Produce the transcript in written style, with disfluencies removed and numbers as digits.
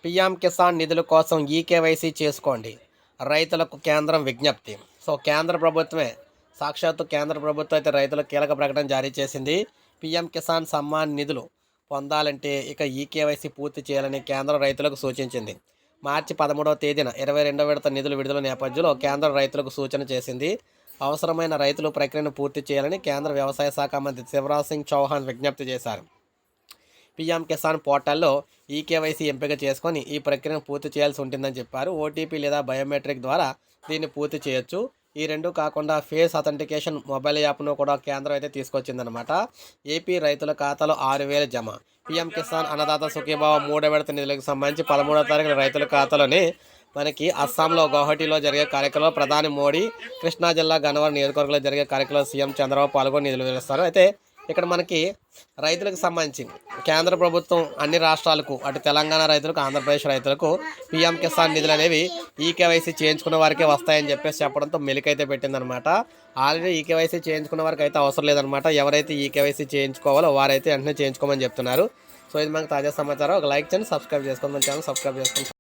PM Kisan నిధుల కోసం eKYC చేసుకోండి, రైతులకు కేంద్రం విజ్ఞప్తి. సో కేంద్ర ప్రభుత్వమే, సాక్షాత్తు కేంద్ర ప్రభుత్వం అయితే రైతులకు కీలక ప్రకటన జారీ చేసింది. పీఎం కిసాన్ సమ్మాన్ నిధులు పొందాలంటే ఇక ఈకేవైసీ పూర్తి చేయాలని కేంద్రం రైతులకు సూచించింది. మార్చి 13వ తేదీన 22వ విడత నిధుల విడుదల నేపథ్యంలో కేంద్రం రైతులకు సూచన చేసింది. అవసరమైన రైతులు ప్రక్రియను పూర్తి చేయాలని కేంద్ర వ్యవసాయ శాఖ మంత్రి శివరాజ్ సింగ్ చౌహాన్ విజ్ఞప్తి చేశారు. పీఎం కిసాన్ పోర్టల్లో ఈకేవైసీ ఎంపిక చేసుకొని ఈ ప్రక్రియను పూర్తి చేయాల్సి ఉంటుందని చెప్పారు. ఓటీపీ లేదా బయోమెట్రిక్ ద్వారా దీన్ని పూర్తి చేయొచ్చు. ఈ రెండు కాకుండా ఫేస్ అథెంటికేషన్ మొబైల్ యాప్ను కూడా కేంద్రం అయితే తీసుకొచ్చిందనమాట. ఏపీ రైతుల ఖాతాలో 6,000 జమ. పీఎం కిసాన్ అన్నదాత సుఖీభావ 3వ విడత నిధులకు సంబంధించి 13వ తారీఖున రైతుల ఖాతాలోని మనకి అస్సాంలో గౌహటిలో జరిగే కార్యక్రమంలో ప్రధాని మోడీ, కృష్ణా జిల్లా గన్నవరం నియోజకవర్గంలో జరిగే కార్యక్రమంలో సీఎం చంద్రబాబు పాల్గొని నిధులు విడుస్తారు. అయితే ఇక్కడ మనకి రైతులకు సంబంధించి కేంద్ర ప్రభుత్వం అన్ని రాష్ట్రాలకు, అటు తెలంగాణ రైతులకు, ఆంధ్రప్రదేశ్ రైతులకు పీఎం కిసాన్ నిధులు అనేవి ఈకేవైసీ చేయించుకున్న వారికే వస్తాయని చెప్పేసి చెప్పడంతో మెలికైతే పెట్టిందనమాట. ఆల్రెడీ ఈకేవైసీ చేయించుకున్న వారికి అయితే అవసరం లేదనమాట. ఎవరైతే ఈకేవైసీ చేయించుకోవాలో వారైతే వెంటనే చేయించుకోమని చెప్తున్నారు. సో ఇది మనకు తాజా సమాచారం. ఒక లైక్ చేయండి, సబ్స్క్రైబ్ చేసుకోండి, మన ఛానల్ సబ్స్క్రైబ్ చేసుకోండి.